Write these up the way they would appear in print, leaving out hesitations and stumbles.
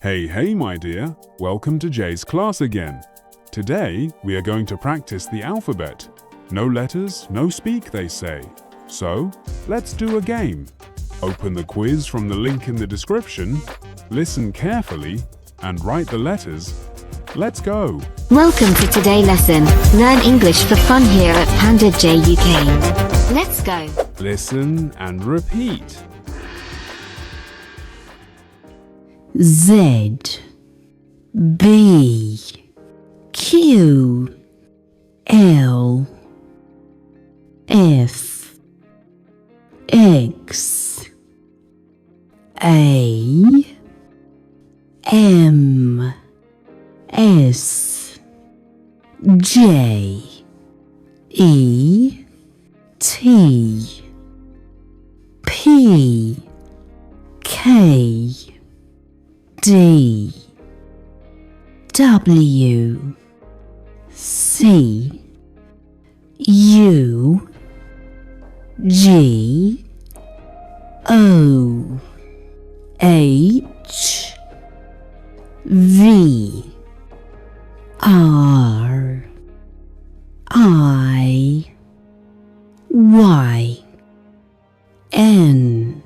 Hey, my dear. Welcome to Jay's class again. Today, we are going to practice the alphabet. No letters, no speak, they say. So, let's do a game. Open the quiz from the link in the description, listen carefully, and write the letters. Let's go! Welcome to today's lesson. Learn English for fun here at Panda J UK. Let's go! Listen and repeat. Z B Q L F X A M S J E T P K D W C U G O H V R I Y N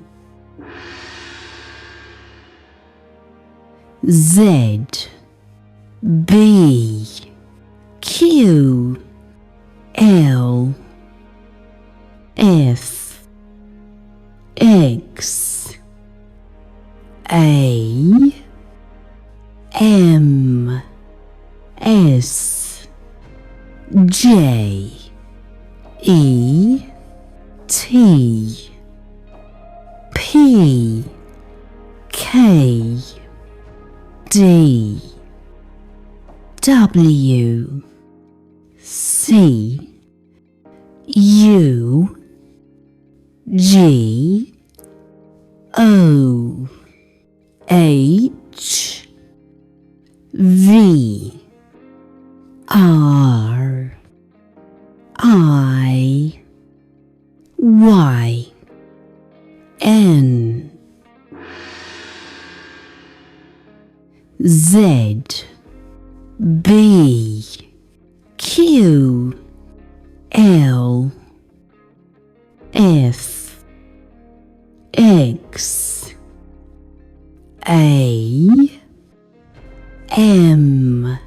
Z B Q L F X A M S J E T P K D W C U G O H V R I Y N Z B Q L F X A M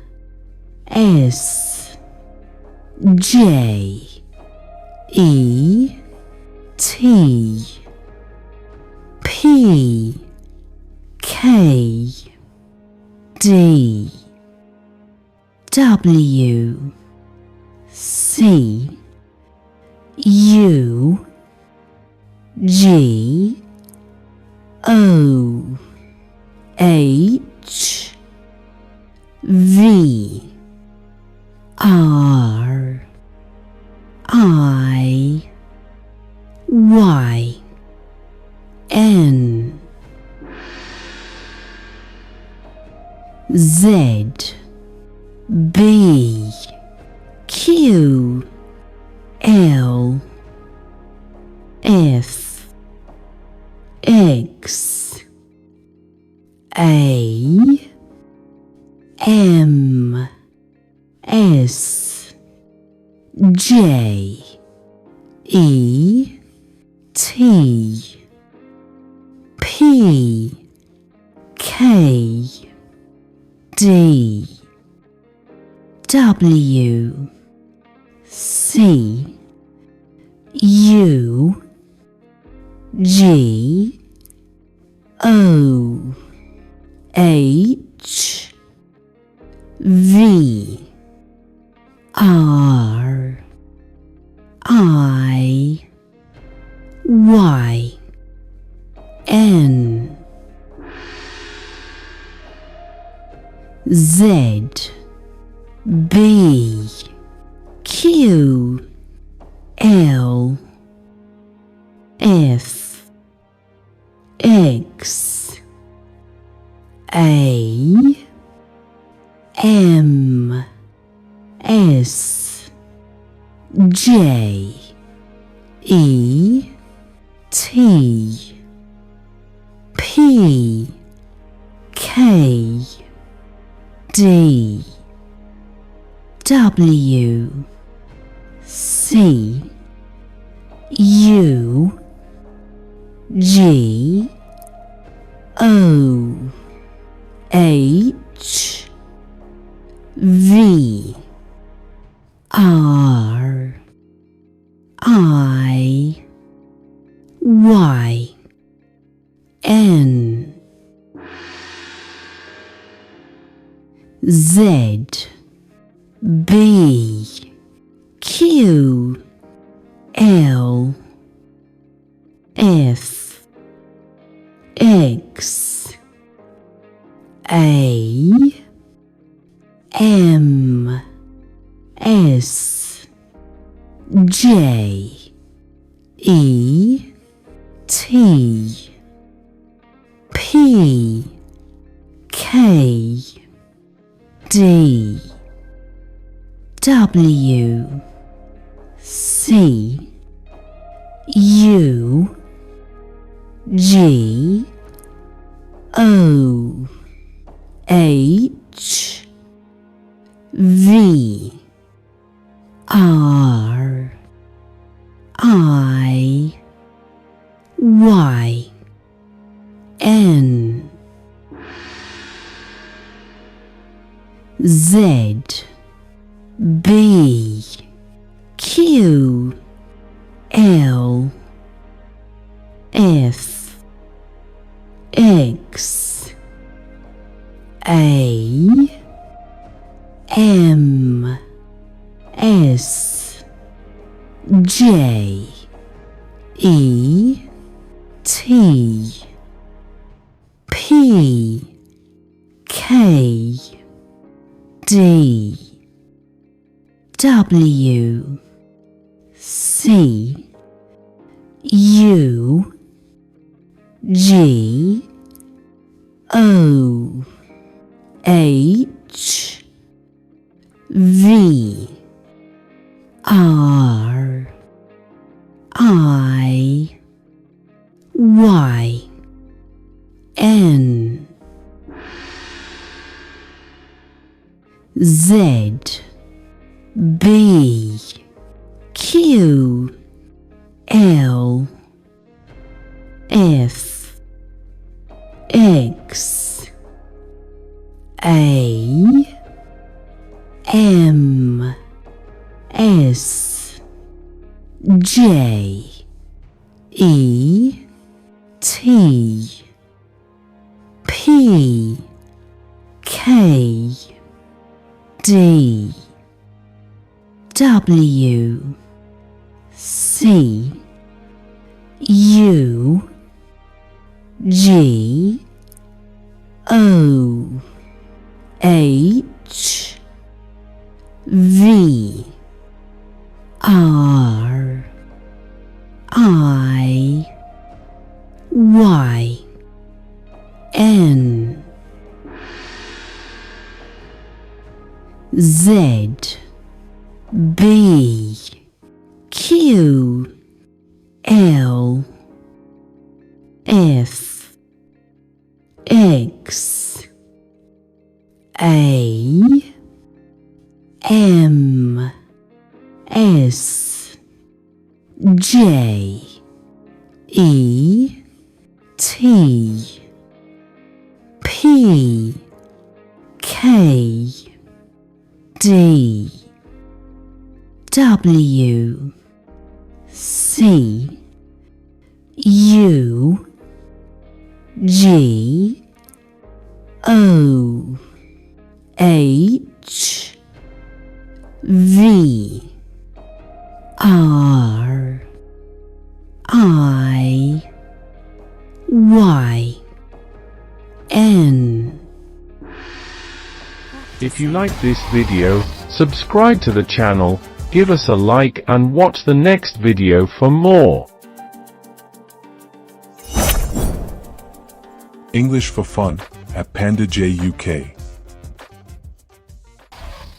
S J E T P K D W C U G O H V R I Y N Z B Q L F X A M S J E T P K D W C U G O H V R I Y N Z B Q L F X A M S J E T P K A D W C U G O H V R I Y N Z B Q L F X A M S J E T P K D W C U G O H V R I Y N Z B Q L F X A M S J E T P K D W C U G O H V R I Y N Z B Q L F X A M S J E T P K D W C U G O H V R I Y N Z B Q L F X A M S J E T P K D W C U G O H V R I Y N. If you like this video, subscribe to the channel, give us a like and watch the next video for more. English for Fun at Panda J UK.